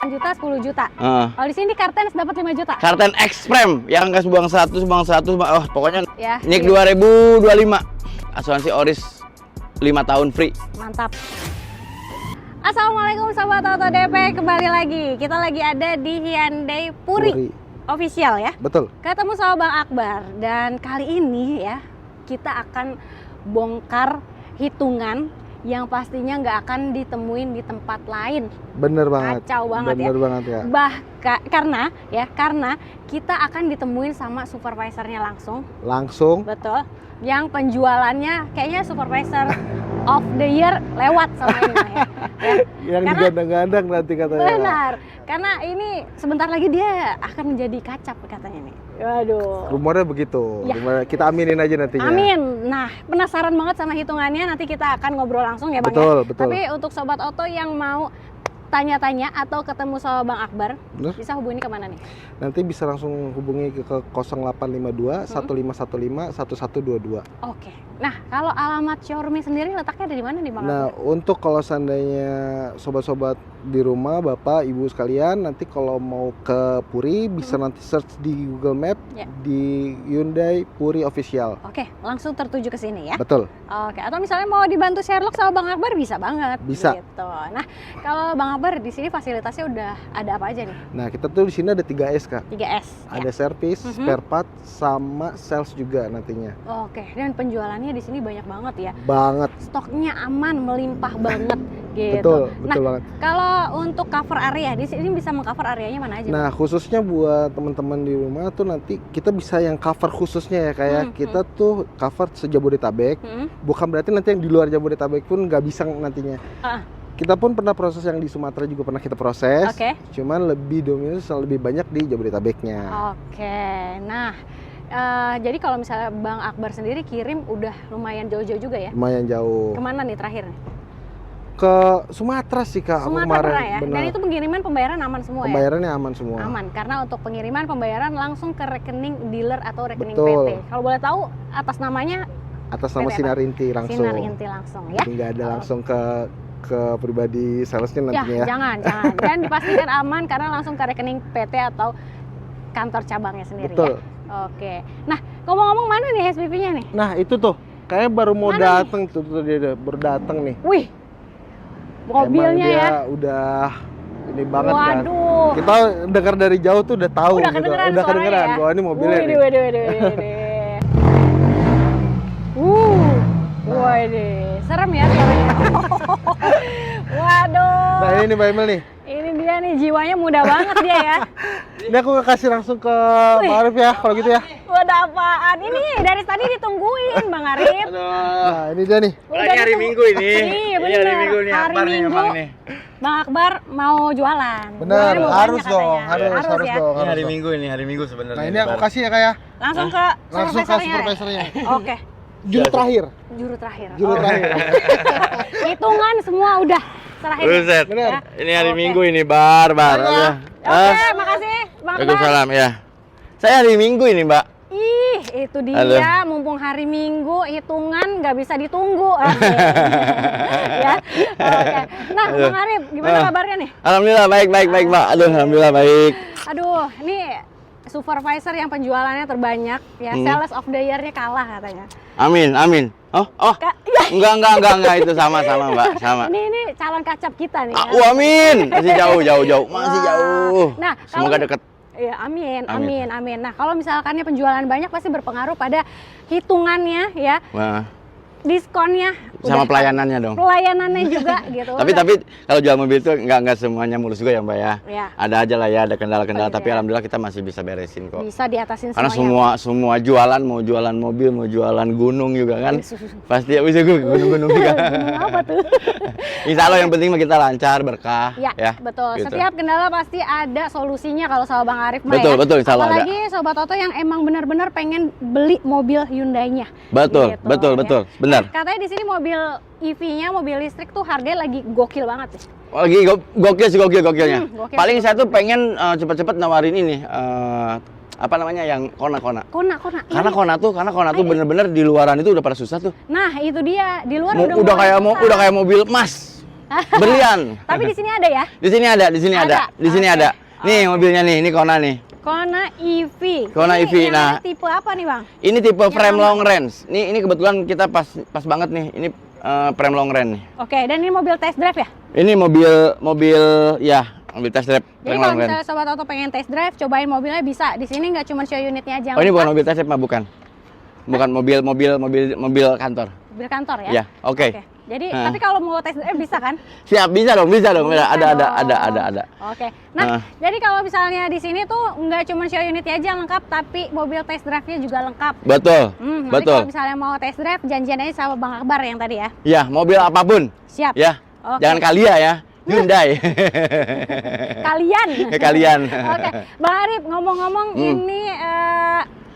juta, 10 juta. Kalau di sini Kartens dapat 5 juta. Karten X-Prime yang gas buang 100, pokoknya Ya. NIK 2025. Asuransi Oris 5 tahun free. Mantap. Assalamualaikum Sobat Auto DP, kembali lagi. Kita lagi ada di Hyundai Puri Official ya. Betul. Ketemu sama Bang Akbar dan kali ini ya kita akan bongkar hitungan yang pastinya nggak akan ditemuin di tempat lain. Bener banget. Kacau banget. Bener ya. banget ya. Karena kita akan ditemuin sama supervisornya langsung. Langsung. Betul. Yang penjualannya kayaknya supervisor of the year lewat sama ini ya. Yang digadang-gadang nanti katanya. Benar. Karena ini sebentar lagi dia akan menjadi kacap katanya nih. Waduh. Rumornya begitu. Ya. Rumornya, kita aminin aja nantinya. Amin. Nah, penasaran banget sama hitungannya. Nanti kita akan ngobrol langsung ya Bang Betul, ya. betul. Tapi untuk Sobat Auto yang mau tanya-tanya atau ketemu sama Bang Akbar, bisa hubungi kemana nih? Nanti bisa langsung hubungi ke 0852 1515 1122. Oke. Nah, kalau alamat showroomnya sendiri letaknya ada di mana nih Bang Nah, Akbar? untuk kalau seandainya sobat-sobat di rumah, Bapak, Ibu sekalian, nanti kalau mau ke Puri bisa nanti search di Google Map Ya. di Hyundai Puri Official. Oke, langsung tertuju ke sini ya. Betul. Oke, atau misalnya mau dibantu Sherlock sama Bang Akbar bisa banget. Bisa. Gitu. Nah, kalau Bang Akbar di sini fasilitasnya udah ada apa aja nih? Nah, kita tuh di sini ada 3S, Kak. 3S. Ada servis, spare part, sama sales juga nantinya. Oke, dan penjualannya di sini banyak banget ya. Banget. Stoknya aman, melimpah banget gitu. Betul, Nah, betul banget. kalau untuk cover area di sini bisa mengcover areanya mana aja? Nah, khususnya buat teman-teman di rumah tuh nanti kita bisa yang cover khususnya ya, kayak kita tuh cover se-Jabodetabek. Bukan berarti nanti yang di luar Jabodetabek pun nggak bisa nantinya. Kita pun pernah proses yang di Sumatera juga pernah kita proses. Oke. Cuman lebih dominan lebih banyak di Jabodetabeknya. Oke, nah jadi kalau misalnya Bang Akbar sendiri kirim udah lumayan jauh-jauh juga ya? Lumayan jauh. Kemana nih terakhir nih? Ke Sumatera sih, Kak. aku Sumatera kemarin. ya? Benar. Dan itu pengiriman pembayaran aman semua Pembayarannya aman semua. ya? Aman, karena untuk pengiriman pembayaran langsung ke rekening dealer atau rekening Betul. PT. Kalau boleh tahu atas namanya Atas nama PT apa? Sinar Inti langsung. Sinar Inti langsung ya? Nggak ada langsung ke pribadi salesnya nantinya ya. Jangan. Dan dipastikan aman karena langsung ke rekening PT atau kantor cabangnya sendiri Betul. ya? Oke. Nah, ngomong-ngomong mana nih SPV-nya nih? Nah, itu tuh kayak baru mau Mana datang tuh dia baru datang nih. Wih, mobilnya Emang dia ya? udah ini banget kan. Waduh. Kita dengar dari jauh tuh udah tahu Udah gitu. kedengeran Udah suaranya kedengeran ya? bahwa ini mobilnya nih. Widih. Waduh, serem ya suaranya. Waduh. Nah, ini Mbak Emil nih. Ini dia nih, jiwanya muda banget dia ya. Ini aku kasih langsung ke Bang Arif ya kalau gitu ya. Waduh, apaan? Ini dari tadi ditungguin Bang Arif. Nah, ini dia nih. Udah hari ditunggu- Minggu ini. Iya, Ini hari bener. Minggu nih, Hari Akbar nih Minggu, emang nih. Bang Akbar mau jualan. Bener, Jualannya mau harus banyak dong, katanya. harus ya. dong. Ini Harus hari dong. Minggu ini, hari Minggu sebenarnya. Nah, ini aku kasih ya, Kak ya. Langsung ke Langsung ke supervisornya ya? supervisornya. Oke, Juru terakhir. juru terakhir. Juru Oh. terakhir. Hitungan semua udah serahin. Buset. Bener. Ya. Ini hari Oke. Minggu ini, Bar. Oke, makasih Bang Akbar. Waalaikumsalam ya. Saya hari Minggu ini, Mbak. Ih, itu dia. Halo. Mumpung hari Minggu, hitungan nggak bisa ditunggu. Oke. Ya. Oke. Nah, Halo. Bang Arif, gimana kabarnya nih? Alhamdulillah baik, Mbak. Aduh, alhamdulillah baik. Aduh, ini supervisor yang penjualannya terbanyak ya, sales of the year-nya kalah katanya. Amin. Oh, Ya, enggak itu sama Mbak, sama. ini calon kacap kita nih. Ya. Amin. Masih jauh, masih Wah. jauh. Nah, Semoga kalau- dekat. Ya, amin. Nah, kalau misalkannya penjualan banyak pasti berpengaruh pada hitungannya ya, Wah, diskonnya, sama udah- pelayanannya dong. pelayanannya juga gitu. Tapi kalau jual mobil itu enggak semuanya mulus juga ya, Mbak ya. Ya. Ada aja lah ya, ada kendala-kendala, Oh, gitu tapi ya. alhamdulillah kita masih bisa beresin kok. Bisa diatasin Karena semuanya. semua jualan, mau jualan mobil, mau jualan gunung juga kan. Pasti bisa gunung-gunung juga. Gunung apa tuh? Insya Allah yang penting mah kita lancar, berkah. Ya, betul. gitu. Setiap kendala pasti ada solusinya kalau sama Bang Arif mah Betul, ya. betul, insya Allah ada. Apalagi Sobat Auto yang emang benar-benar pengen beli mobil Hyundai-nya. Betul, Gitu, betul, ya. betul, benar. Nah, katanya di sini mobil EV-nya, mobil listrik tuh harganya lagi gokil banget ya. Lagi gokilnya. Gokil. Paling saya tuh pengen cepet-cepet nawarin ini apa namanya yang kona. Kona. Karena kona tuh bener-bener di luaran itu udah pada susah tuh. Nah, itu dia. Di luar Udah mulai susah. kayak mobil emas. Berlian. Tapi di sini ada ya? Di sini ada, di sini ada, di sini Oke. ada. Nih mobilnya nih, ini Kona nih. Kona EV. Kona Ini EV, yang nah. ada tipe apa nih Bang? Ini tipe frame lama. long range. Ini kebetulan kita pas banget nih. Ini frame long range nih. Oke, dan ini mobil test drive ya? Ini mobil ya, mobil test drive Jadi frame kalau long range. misalnya Sobat Auto pengen test drive, cobain mobilnya bisa. Di sini nggak cuma show unitnya aja. Oh, ini bukan lengkap. mobil test drive, mah bukan. Bukan mobil kantor. Mobil kantor ya? Ya, oke. Jadi, Nah. tapi kalau mau test drive bisa kan? Siap, bisa dong. Bisa Ada. dong. Oke. Nah, Nah. jadi kalau misalnya di sini tuh nggak cuma show unitnya aja lengkap, tapi mobil test drive-nya juga lengkap. Betul. Nanti Betul. kalau misalnya mau test drive, janjian aja sama Bang Akbar yang tadi ya. Ya, mobil apapun. Siap. Ya. Oke. Jangan Kalia ya. Hyundai. Kalian. Ke kalian. Oke, Bang Arif, ngomong-ngomong ini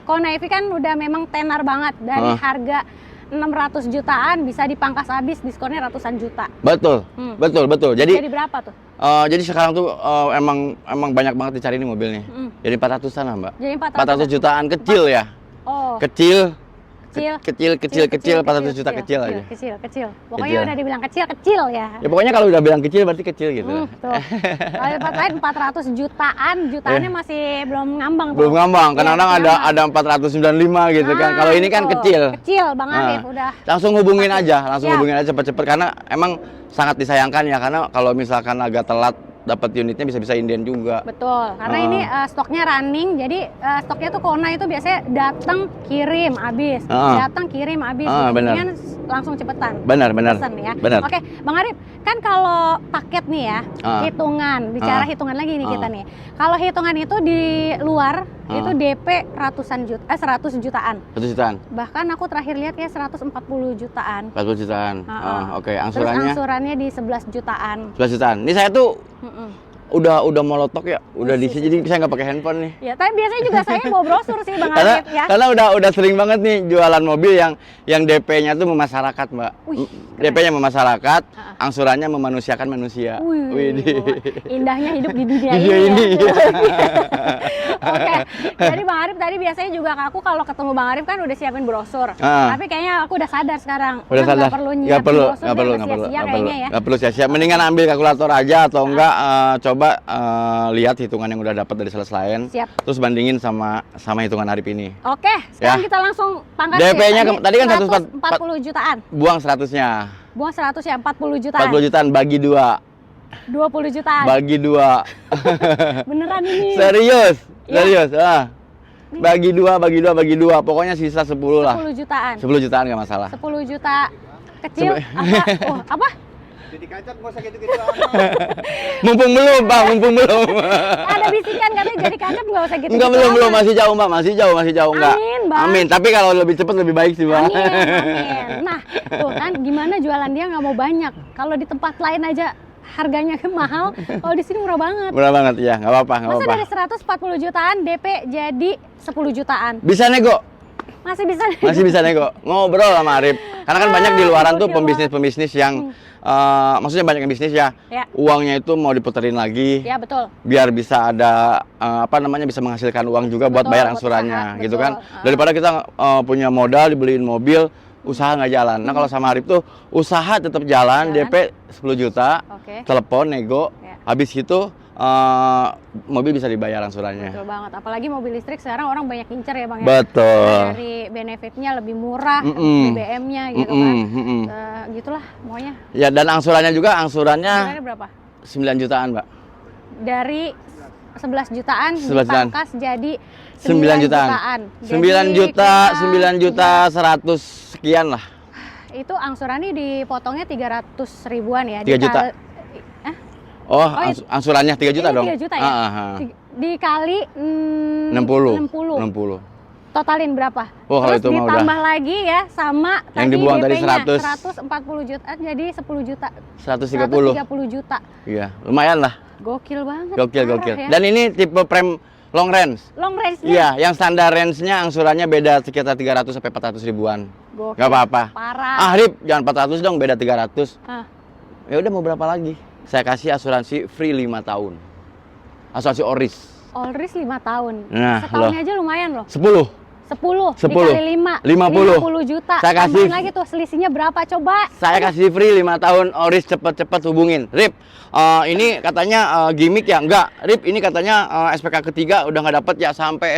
Kona EV kan udah memang tenar banget dari harga 600 jutaan bisa dipangkas habis, diskonnya ratusan juta. Betul. Betul. Jadi berapa tuh? jadi sekarang tuh emang banyak banget dicari ini mobilnya. Jadi 400-an lah, Mbak. Jadi 400 jutaan kecil ya. Oh, Kecil. kecil. 400 juta kecil aja. Kecil. Pokoknya Kecil. udah dibilang kecil ya. Ya pokoknya kalau udah bilang kecil berarti kecil gitu. Tuh. Kalau tempat lain 400 jutaannya masih belum ngambang tuh. Belum ngambang. Kadang-kadang Iya, ada 495 gitu kan. Kalau ini kan tuh. kecil. Kecil, Bang Nah, Arif udah. Langsung hubungin aja, Ya. hubungin aja cepet-cepet karena emang sangat disayangkan ya karena kalau misalkan agak telat dapat unitnya bisa-bisa inden juga. Betul, karena ini stoknya running, jadi stoknya tuh Kona itu biasanya datang kirim habis, datang kirim habis, benar. mendingan langsung cepetan. Benar. Pesen ya. Benar. Oke, Bang Arif, kan kalau paket nih ya, hitungan, bicara Ah. hitungan lagi nih kita nih. Kalau hitungan itu di luar itu DP 100 jutaan. 1 jutaan. Bahkan aku terakhir lihat ya 140 jutaan. 40 jutaan. Oke, Terus angsurannya angsurannya di 11 jutaan. 11 jutaan. Ini saya tuh udah molotok ya, udah Wih, diisi jadi saya nggak pakai handphone nih. Ya, tapi biasanya juga saya bawa brosur sih Bang Karena Arif ya. karena udah sering banget nih jualan mobil yang DP-nya tuh memasyarakat, Mbak. Wih, DP-nya memasyarakat, angsurannya memanusiakan manusia. Wih, indahnya hidup di dunia Iya, ini. ini, Ya. iya. Oke, jadi Bang Arif tadi biasanya juga ke aku kalau ketemu Bang Arif kan udah siapin brosur. Tapi kayaknya aku udah sadar sekarang. Udah sadar. Nggak perlu Nggak nyiapin perlu, brosur, nggak perlu, biar nggak perlu, sia-sia nggak perlu, kayaknya ya. nggak perlu sia-sia. Mendingan ambil kalkulator aja atau enggak coba lihat hitungan yang udah dapat dari sales lain. Siap. Terus bandingin sama hitungan Arif ini. Oke, sekarang Ya. kita langsung pangkas DP-nya ya. tadi kan 140 jutaan. Buang 100-nya. Buang 100 ya, 40 jutaan. 40 jutaan bagi 2. 20 jutaan. Bagi 2. Beneran ini. Serius. Iya. Serius. Bagi 2. Pokoknya sisa 10 lah. 10 jutaan. 10 jutaan nggak masalah. 10 juta kecil apa? Jadi kacap nggak usah gitu-gitu. Mumpung belum, Bang, mumpung belum. Ada bisikan katanya jadi kancap nggak usah gitu. Enggak, belum, masih jauh, Mbak, masih jauh enggak. Amin, Bang. Amin, tapi kalau lebih cepat lebih baik sih, Bang. Amin. Nah, tuh kan gimana jualan dia nggak mau banyak. Kalau di tempat lain aja harganya mahal, kalau di sini murah banget. Murah banget ya, nggak apa-apa, nggak Masa apa-apa. dari 140 jutaan DP jadi 10 jutaan. Bisa nego, Masih bisa. masih bisa nego. Ngobrol sama Arif. Karena kan banyak di luaran tuh gokil pembisnis-pembisnis yang maksudnya banyak yang bisnis ya. Ya. Uangnya itu mau diputerin lagi. Ya, betul. Biar bisa ada bisa menghasilkan uang juga buat Betul, bayar buat angsurannya usaha, gitu betul. kan. Daripada kita punya modal dibeliin mobil, usaha nggak jalan. Nah, kalau sama Arif tuh usaha tetap jalan, DP 10 juta, Oke. telepon nego, Ya. habis itu mobil bisa dibayar angsurannya. Betul banget. Apalagi mobil listrik sekarang orang banyak incer ya, Bang ya. Betul. Dari benefitnya lebih murah, Mm-mm. BBM-nya gitu kan. Mm-mm. Gitulah pokoknya. Ya, dan angsurannya juga angsurannya Angsurannya berapa? 9 jutaan, Mbak. Dari 11 jutaan 11 jutaan. dipangkas jadi 9 jutaan. 9 Jadi juta, kita 9 juta 100 sekian lah. itu angsurannya dipotongnya 300 ribuan ya. 3 juta. Oh, itu- angsurannya 3 juta ini dong. 3 juta ya? Dikali 60. Totalin berapa? Oh, kalau Terus itu mah udah. ditambah lagi ya sama Yang dibuang dari DP-nya, 100. 140 juta jadi 10 juta. 130. 130 juta. Iya, lumayan lah. Gokil banget. Gokil, parah gokil. Ya. Dan ini tipe frame long range. Long range-nya. Iya, yang standar range-nya angsurannya beda sekitar 300 sampai 400 ribuan. Gokil. Gak apa-apa. Parah. Rip, jangan 400 dong, beda 300. Hah. Ya udah mau berapa lagi? Saya kasih asuransi free 5 tahun. Asuransi Oris. All risk 5 tahun. Nah, Setahun loh. aja lumayan loh. 10. 10 10. dikali 5 50. 50 juta. Saya kasih. Tambahin lagi tuh selisihnya berapa coba? Saya kasih free 5 tahun Oris, cepet-cepet hubungin. Rip, ini katanya gimmick ya? Enggak, Rip, ini katanya SPK ketiga udah nggak dapet ya sampai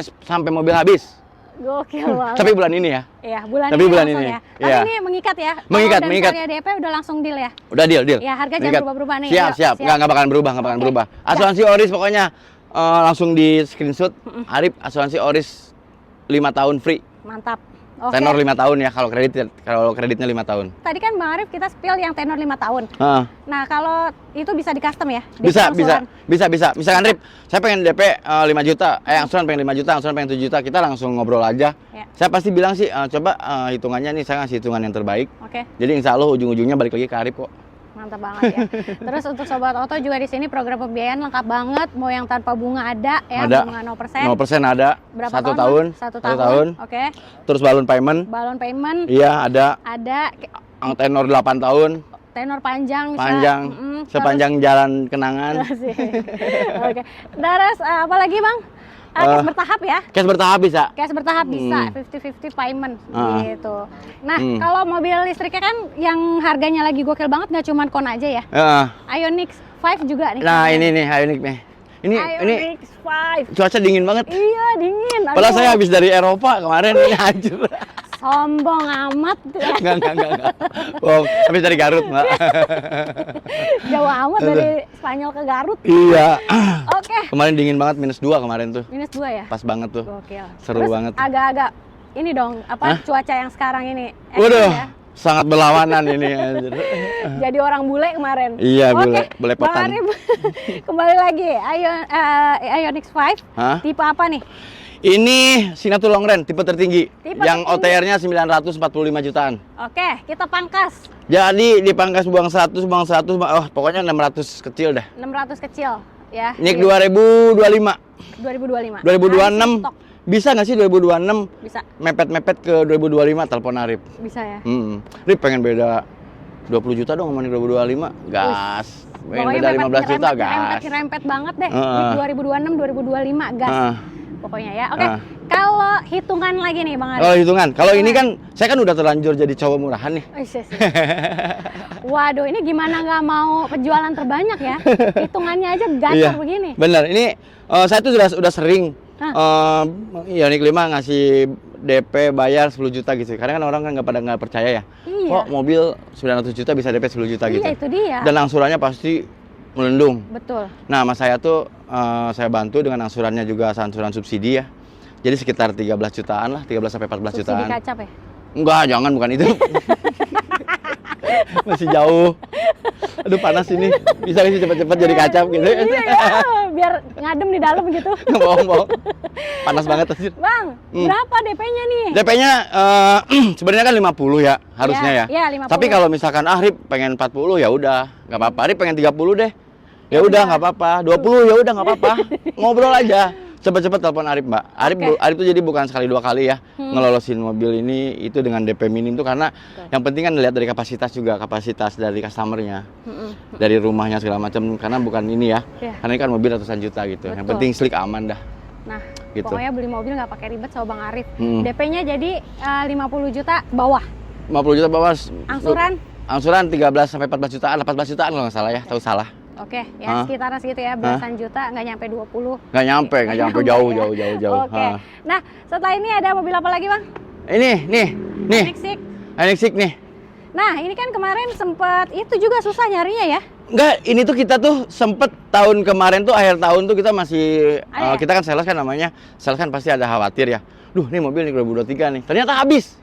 mobil habis. Gokil banget. Tapi bulan ini ya. Iya, bulan Tapi ini bulan langsung ini. ya. Tapi Iya. ini mengikat ya. Mengikat, Kalau mengikat. misalnya DP udah langsung deal ya. Udah deal. Ya, harga jangan Mengikat. berubah-berubah nih. Siap, Ayo, siap. Nggak bakalan berubah, nggak bakalan Oke. berubah. Asuransi Oris pokoknya langsung di screenshot. Arif, asuransi Oris 5 tahun free. Mantap. Oke. Tenor 5 tahun ya kalau kreditnya 5 tahun. Tadi kan Bang Arif kita spill yang tenor 5 tahun. Heeh. Nah, kalau itu bisa di custom ya? Bisa. Angsuran. Misalkan Rip, saya pengen DP 5 juta, angsuran pengen 5 juta, angsuran pengen 7 juta, kita langsung ngobrol aja. Ya. Saya pasti bilang sih, coba hitungannya nih, saya ngasih hitungan yang terbaik. Oke. Jadi insya Allah ujung-ujungnya balik lagi ke Arif kok. Mantap banget ya. Terus untuk Sobat Oto juga di sini program pembiayaan lengkap banget. Mau yang tanpa bunga ada ya, Ada. bunga 0% ada, Berapa 1 tahun? tahun, Bang? 1 1 tahun. Oke. Terus balon payment, Balon payment iya ada, ada, tenor 8 tahun, tenor panjang bisa. panjang, sepanjang jalan kenangan. Terus, oke. Terus apa lagi Bang? Cash bertahap ya? Cash bertahap bisa. Cash bertahap bisa, 50-50 payment gitu. Nah, Hmm. kalau mobil listriknya kan yang harganya lagi gokil banget, nggak cuma Kona aja ya. Heeh. Ioniq 5 juga nih. Nah ini nih Ioniq nih. Ini Ioniq 5. cuaca dingin banget. Iya, dingin. Padahal Aduh, saya habis dari Eropa kemarin ini hancur. sombong amat. Enggak. Bohong, habis dari Garut, Mbak. Jauh amat dari Spanyol ke Garut. Iya. Oke. Kemarin dingin banget, -2 kemarin tuh. -2 ya? Pas banget tuh. Gokil. Seru Terus banget. Agak-agak ini dong, apa cuaca yang sekarang ini. ekstrim Waduh, ya. sangat berlawanan ini anjir. Jadi orang bule kemarin. Iya, Oke, bule Bang potan. Arif, kembali lagi. Ioniq 5, Hah? tipe apa nih? Ini Signature Long Range tipe tertinggi. Tipe yang tertinggi. OTR-nya 945 jutaan. Oke, kita pangkas. Jadi dipangkas buang 100, pokoknya 600 kecil dah. 600 kecil ya. Nik Iya. 2025. 2025. 2026 Masih stok. bisa nggak sih 2026 Bisa, mepet-mepet ke 2025 telepon Arif. bisa ya. Rip pengen beda 20 juta dong sama Nik 2025. Gas. Pengen beda 15 juta gas. Rempet banget deh. Heeh. Nik 2026, 2025 gas. Heeh. Pokoknya ya. Oke. Heeh. Kalau hitungan lagi nih Bang Arif. Kalau hitungan, kalau ini kan saya kan udah terlanjur jadi cowok murahan nih. Oh, iya sih. Waduh, ini gimana nggak mau penjualan terbanyak ya? Hitungannya aja gacor begini. Bener, ini saya tuh udah sering Ioniq 5 ngasih DP bayar 10 juta gitu. Karena kan orang kan nggak percaya ya. Iya. Kok mobil 900 juta bisa DP 10 juta gitu. Iya, itu dia. Dan angsurannya pasti melendung. Betul. Nah, mas saya tuh saya bantu dengan angsurannya juga angsuran subsidi ya. Jadi sekitar 13 jutaan lah, 13 sampai 14 Subsidi jutaan. kacap ya? Enggak, jangan, bukan itu. Masih jauh. Aduh, panas ini. Bisa nggak sih cepet-cepet jadi kacap gitu. Iya, biar ngadem di dalam gitu. Bohong. Panas banget anjir. Bang, berapa DP-nya nih? DP-nya sebenarnya kan 50 ya, harusnya ya. Iya, 50. Tapi kalau misalkan Rip pengen 40 ya udah, nggak apa-apa. Rip pengen 30 deh. Ya udah nggak apa-apa. 20 ya udah nggak apa-apa. Ngobrol aja. Cepet-cepet telepon Arif, Mbak. Arif tuh jadi bukan sekali 2 kali ya ngelolosin mobil ini itu dengan DP minim tuh karena yang penting kan lihat dari kapasitas juga, kapasitas dari customernya, dari rumahnya segala macam. Karena bukan ini ya, karena ini kan mobil ratusan juta gitu. Yang Betul. penting slick aman dah. Nah, Gitu. pokoknya beli mobil nggak pakai ribet sama Bang Arif. DP-nya jadi 50 juta bawah. 50 juta bawah. Angsuran? Angsuran 13 sampai 14 jutaan, 14 jutaan kalau nggak salah ya, tahu salah. Oke, ya sekitaran segitu ya, belasan juta, nggak nyampe 20. Nggak nyampe jauh. Oke. Nah, setelah ini ada mobil apa lagi, Bang? Ini, nih. Ioniq 6. nih. Nah, ini kan kemarin sempet itu juga susah nyarinya ya. Enggak, ini tuh kita tuh sempet tahun kemarin tuh akhir tahun tuh kita masih Ada ya? kita kan sales kan namanya, sales kan pasti ada khawatir ya. Duh, nih mobil nih 2023 nih. Ternyata habis.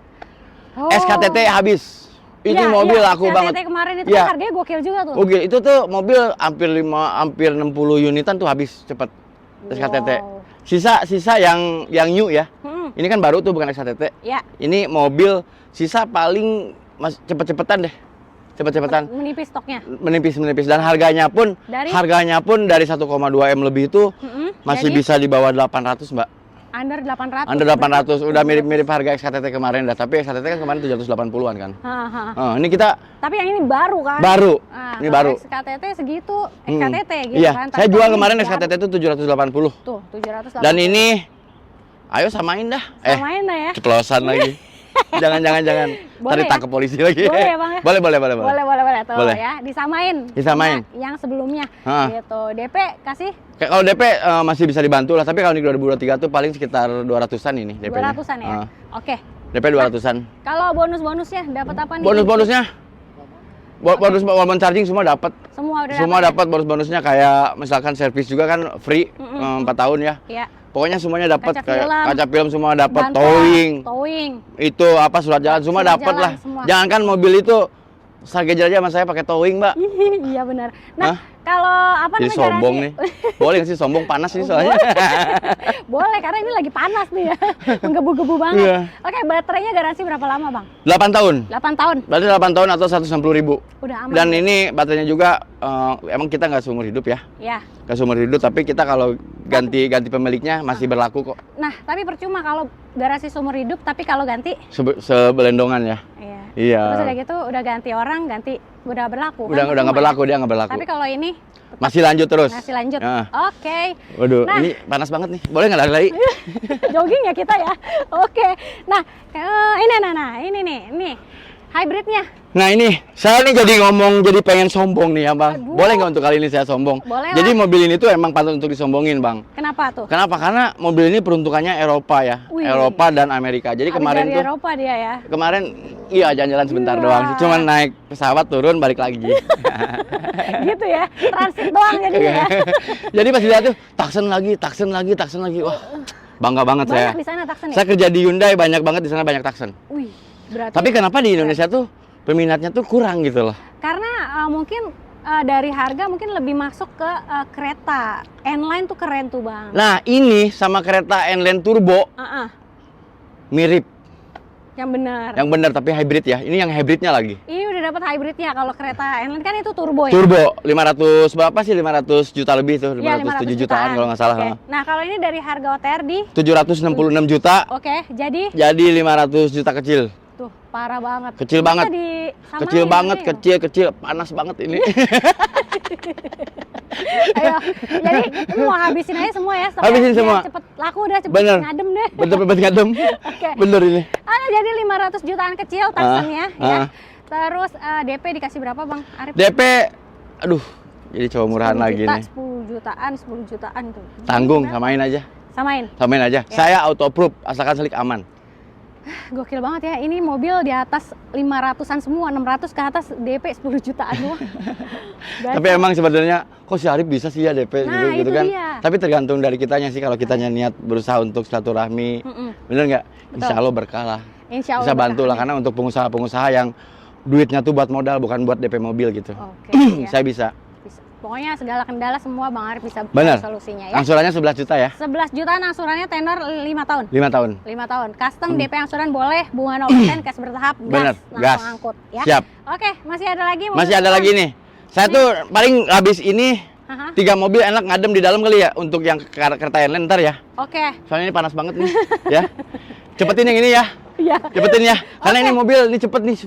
Oh. SKTT habis. Ini Iya, mobil iya. laku SKTT banget. kemarin itu Iya. kan harganya gokil juga tuh. Oke, itu tuh mobil hampir 60 unitan tuh habis cepet SKTT. Wow. Sisa yang new ya. Ini kan baru tuh bukan SKTT. Ya. Ini mobil sisa paling cepet-cepetan deh. Cepet-cepetan. Menipis stoknya. Menipis dan harganya pun dari 1,2 M lebih itu masih jadi bisa di bawah 800, Mbak. under 800. Under 800 udah mirip-mirip harga XKTT kemarin dah, tapi XKTT kan kemarin 780-an kan. Ini kita Tapi yang ini baru kan? baru. Nah, Ini kalau baru. SKTT segitu, SKTT gitu Iya, kan. saya Tapi jual ini kemarin baru. SKTT itu 780. Tuh, 780. Dan ini Ayo samain dah. Samain lah ya. Ceplosan lagi. Jangan. Boleh Tadi ya? tangkap polisi lagi. Boleh ya, Bang ya? Boleh. Boleh tuh Boleh. ya. Disamain. Disamain. Sama yang sebelumnya. Hah. Gitu. DP kasih Kayak kalau DP masih bisa dibantu lah, tapi kalau di 2023 tuh paling sekitar 200-an ini DP-nya. 200-an ya. Oke. DP 200-an. Kalau bonus-bonusnya dapat apa nih? Bonus-bonusnya? Bonus momen charging semua dapat. Semua udah Semua dapat. dapat bonus-bonusnya kayak misalkan servis juga kan free 4 tahun ya. Ya. Pokoknya semuanya dapat Kaca kayak film. kaca film semua dapat, Bantuan, towing. Itu apa surat jalan semua Surat dapat jalan lah. semua. Jangankan mobil itu Sargeja aja sama saya pakai towing, Mbak. Iya benar. Nah, Hah? kalau apa Jadi namanya sombong garansi? nih. Boleh nggak sih sombong panas ini soalnya. Boleh karena ini lagi panas nih ya. Menggebu-gebu banget. Iya. Oke, baterainya garansi berapa lama, Bang? 8 tahun. 8 tahun. Berarti 8 tahun atau 160.000. Udah aman. Dan ini baterainya juga emang kita nggak seumur hidup ya. Ya. Nggak seumur hidup, tapi kita kalau ganti pemiliknya masih berlaku kok. Nah, tapi percuma kalau garansi seumur hidup tapi kalau ganti Sebelendongan ya. iya. Iya. Terus udah gitu udah ganti orang, ganti udah berlaku. Udah kan nggak percuma berlaku, ya? dia nggak berlaku. Tapi kalau ini Masih lanjut terus. masih lanjut. Ya. Oke. Waduh, Nah. ini panas banget nih. Boleh nggak lari-lari? Jogging ya kita ya. Oke. Nah, ini nih hybridnya. Nah ini, saya nih jadi pengen sombong nih ya Bang. Aduh. Boleh nggak untuk kali ini saya sombong? Boleh Jadi lah. mobil ini tuh emang patut untuk disombongin Bang. Kenapa tuh? Kenapa? Karena mobil ini peruntukannya Eropa ya. Wih. Eropa dan Amerika. Jadi Habis kemarin dari tuh, Eropa dia ya. kemarin iya jalan-jalan sebentar Iya. doang. Cuman naik pesawat turun balik lagi. Gitu ya. Transit doang jadinya ya. Jadi pas lihat tuh, taksen lagi. Wah, bangga banget saya. Banyak di sana taksen ya? Saya kerja di Hyundai, banyak banget di sana banyak taksen. Wih, berarti Tapi kenapa di Indonesia tuh peminatnya tuh kurang gitu loh? karena mungkin dari harga mungkin lebih masuk ke kereta. N-Line tuh keren tuh, Bang. Nah ini sama kereta N-Line Turbo mirip, Yang benar. yang benar tapi hybrid ya. Ini yang hybridnya lagi. Ini udah dapat hybridnya. Kalau kereta N-Line kan itu turbo ya? Turbo 500 berapa sih? 500 juta lebih tuh, Iya, 507 jutaan kalau nggak salah. Oke. Nah, kalau ini dari harga OTR di 766 juta, oke, jadi jadi 500 juta kecil. tuh parah banget. Kecil Bisa banget. disamain Kecil banget, harganya. kecil, panas banget ini. Ayo, jadi lu mau habisin aja semua ya. supaya Habisin biar semua. Cepet laku udah cepet Bener. ngadem deh. Bener ngadem. Oke. Bener ini. Jadi 500 jutaan kecil taksennya ya. ah. Terus DP dikasih berapa, Bang Arif? DP, aduh, jadi cowok murahan 10 lagi juta, nih. 10 jutaan tuh. Tanggung, Gimana? samain aja. Samain. Saya auto approve, asalkan selik aman. Gokil banget ya. Ini mobil di atas 500-an semua, 600 ke atas DP 10 jutaan doang. Tapi emang sebenarnya kok si Arif bisa sih ya DP Nah, gitu itu kan. dia. Tapi tergantung dari kitanya sih, kalau kitanya niat berusaha untuk silaturahmi. Bener nggak? Insya Allah berkah lah. Insya Allah Bisa bantu berkah. lah, karena untuk pengusaha-pengusaha yang duitnya tuh buat modal bukan buat DP mobil gitu. Oke, ya. Saya bisa. Pokoknya segala kendala semua Bang Arif bisa Bener. solusinya ya. Angsurannya 11 juta ya. 11 jutaan angsurannya tenor 5 tahun. 5 tahun. 5 tahun. Custom DP angsuran boleh, bunga 0%, cash bertahap, Bener, langsung gas. angkut ya. Siap. Oke, masih ada lagi Masih ada lagi nih. Saya tuh paling habis ini Aha. 3 mobil enak ngadem di dalam kali ya untuk yang kereta N-Line ntar ya. Oke. Soalnya ini panas banget nih ya. Cepetin yang ini ya. Iya. Cepetin ya. Karena ini mobil ini cepet nih.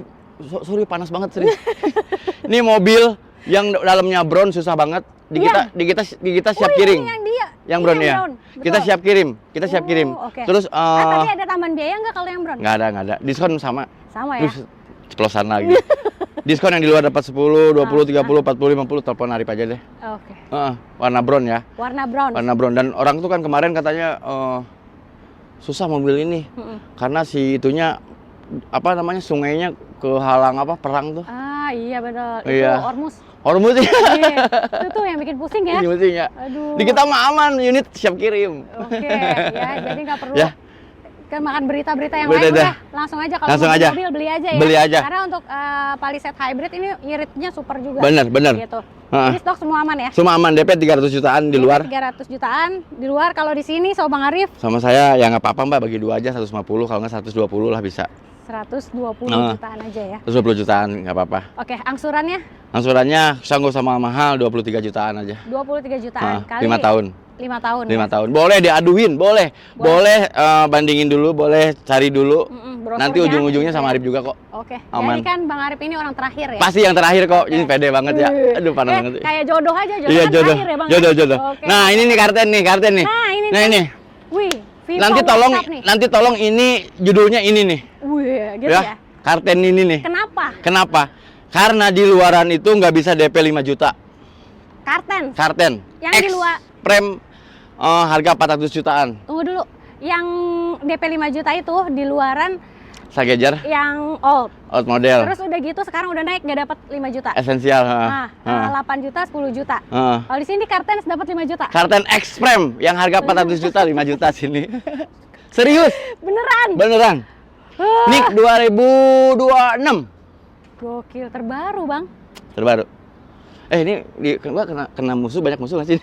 Sorry panas banget serius. Ini mobil yang dalamnya brown susah banget. Di kita siap kirim. Yang dia. Yang Ini brown ya. brown. Kita Betul. siap kirim. Kita siap kirim. Oke. Terus Tapi ada tambahan biaya nggak kalau yang brown? nggak ada. Diskon sama. Sama ya. Terus ceplosan lagi. Diskon yang di luar dapat 10, 20, 30, 40, 50, telepon Arif aja deh. Oke. Warna brown ya. Warna brown. Warna brown, dan orang tuh kan kemarin katanya susah mobil ini karena si itunya apa namanya, sungainya kehalang apa perang tuh. Ah iya betul. Iya. Itu Ormus. Hormuz ya. Iya. Itu tuh yang bikin pusing ya. Ini mestinya. Aduh. Di kita mah aman, unit siap kirim. Oke, ya jadi nggak perlu Ya. makan berita-berita yang Berita lain, dah. udah langsung aja kalau Langsung mau beli aja. mobil beli aja ya. Beli aja. Karena untuk Palisade Hybrid ini iritnya super juga. Bener. Gitu. Heeh. Jadi stok semua aman ya. Semua aman, DP 300 jutaan di luar. 300 jutaan di luar. Kalau di sini so Bang Arif Sama saya ya nggak apa-apa Mbak, bagi dua aja 150, kalau nggak 120 lah bisa. 120 Ah. jutaan aja ya. 120 jutaan nggak apa-apa. Oke, angsurannya Angsurannya sanggup sama mahal 23 jutaan aja. 23 jutaan kali 5 tahun. 5 tahun. 5 ya? tahun. Boleh diaduin, boleh. Bandingin dulu, boleh cari dulu. Brosurnya, Nanti ujung-ujungnya sama ya. Arif juga kok. Oke. Aman. Jadi kan Bang Arif ini orang terakhir ya. Pasti yang terakhir kok. Ini pede banget ya. Wih. Aduh panas banget. Kayak jodoh aja, jodoh Iya kan jodoh. terakhir ya Bang. Jodoh. Oke. Nah, ini nih karten nih. Nah, ini Nah, nih. ini. Wih, Viva WhatsApp nih. nanti tolong ini judulnya ini nih. Wih, gitu ya. Karten ini nih. Kenapa? Kenapa? Karena di luaran itu nggak bisa DP 5 juta. Karten. Yang di luar. Prem harga 400 jutaan. Tunggu dulu. Yang DP 5 juta itu di luaran Sagejar, yang old. old model. Terus udah gitu sekarang udah naik nggak dapat 5 juta. Esensial. 8 juta, 10 juta. Kalau di sini Kartens dapat 5 juta. Karten X Prem yang harga 400 juta, 5 juta sini. Serius? Beneran. Nik 2026. Gokil, terbaru bang. Terbaru. Ini kena musuh, banyak musuh nggak sih?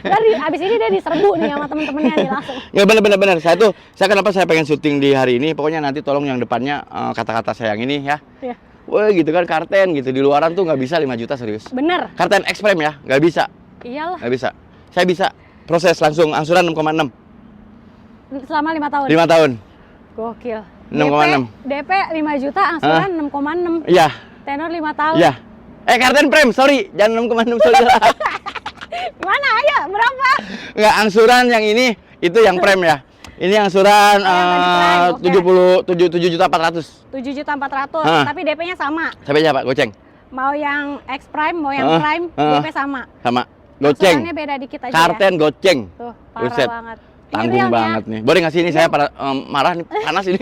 Tadi abis ini dia diserbu nih sama temen-temennya nih langsung. Ya bener. Saya kenapa saya pengen syuting di hari ini? Pokoknya nanti tolong yang depannya kata-kata saya yang ini ya. Iya. Wah gitu kan Karten gitu di luaran tuh nggak bisa 5 juta serius. Bener. Karten X Prem ya, nggak bisa. Iyalah. Nggak bisa. Saya bisa proses langsung angsuran 6,6. Selama 5 tahun. 5 tahun. Gokil. 6,6. DP 5 juta, angsuran 6,6. Iya. Tenor 5 tahun. Iya. Karten Prem, sorry, jangan 6,6 sorry. Mana ayo, berapa? Nggak, angsuran yang ini itu yang Prem ya. Ini angsuran yang tadi Prem, 7 juta 400. 7 juta 400, Hah. tapi DP-nya sama. Sampai Pak, goceng. Mau yang X Prime, mau yang Prime, DP sama. Sama. Goceng. Angsurannya beda dikit aja Karten ya. goceng. Tuh, parah Buset. banget. Tanggung Ini real banget nih. Boleh nggak sih ini saya marah nih, panas ini.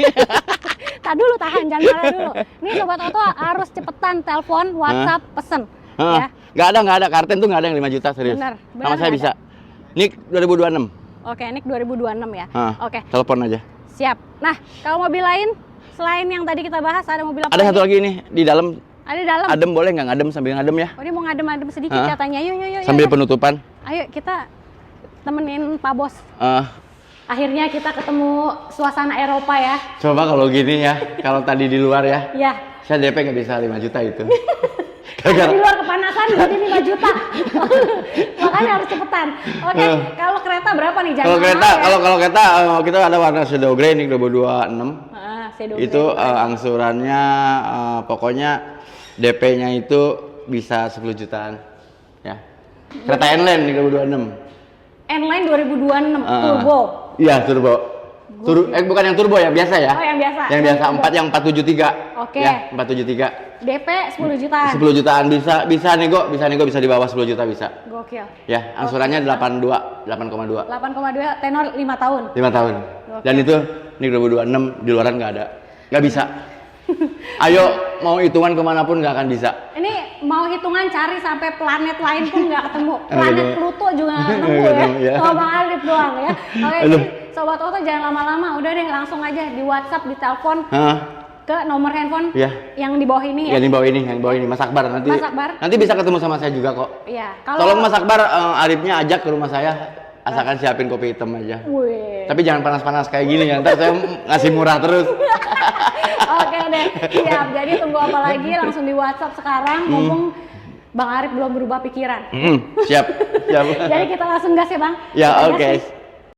Tak dulu, tahan, jangan marah dulu. Nih Sobat Oto harus cepetan telepon, WhatsApp, pesen. Ya. Nggak ada. Karten tuh nggak ada yang 5 juta serius. Bener Sama saya nggak bisa. Nik 2026. Oke, Nik 2026 ya. Oke, Telepon aja. siap. Nah, kalau mobil lain selain yang tadi kita bahas ada mobil apa Ada lagi? satu lagi nih di dalam. Ada di dalam. Adem boleh nggak ngadem sambil ngadem ya? Oh, dia mau ngadem-ngadem sedikit katanya. Yuk. Sambil penutupan. Ayo kita temenin Pak Bos. Eh, Akhirnya kita ketemu suasana Eropa ya. Coba kalau gini ya, kalau tadi di luar ya, Ya. saya DP nggak bisa 5 juta itu. Di luar kepanasan jadi 5 juta. Makanya harus cepetan. Oke, kalau kereta berapa nih? Jangan Kalau kereta, mahal ya. kalau kereta kita ada warna Shadow Grey nih 2026. Shadow Itu Grey. angsurannya pokoknya DP-nya itu bisa 10 jutaan. Ya. Kereta N-Line nih 2026. N-Line 2026 turbo. Iya, turbo. Bukan yang turbo ya, biasa ya. Oh, yang biasa. Yang biasa 473. Oke. Ya, 473. DP 10 jutaan. 10 jutaan bisa nego bisa di bawah 10 juta bisa. Gokil. Ya, angsurannya 8,2. 8,2 tenor 5 tahun. 5 tahun. Dan itu nih 2026 di luaran nggak ada. Nggak bisa. Ayo mau hitungan kemanapun nggak akan bisa. Ini mau hitungan cari sampai planet lain pun nggak ketemu. Planet Pluto juga nggak ketemu Nggak ya. ketemu, ya. Sama Bang Alif doang ya. Oke, Aduh. jadi Sobat Oto jangan lama-lama. Udah deh langsung aja di WhatsApp, di telepon ke nomor handphone Iya. yang di bawah ini ya. Yang di bawah ini, Mas Akbar nanti. Mas Akbar. Nanti bisa ketemu sama saya juga kok. Iya. Tolong Mas Akbar Arifnya ajak ke rumah saya. Asalkan siapin kopi hitam aja. Wih. Tapi jangan panas-panas kayak gini ya. Ntar saya ngasih murah terus. Oke deh, siap. Jadi tunggu apa lagi? Langsung di WhatsApp sekarang. Ngomong Bang Arif belum berubah pikiran. Siap. Jadi kita langsung gas ya Bang. Ya, Kita oke. gas nih.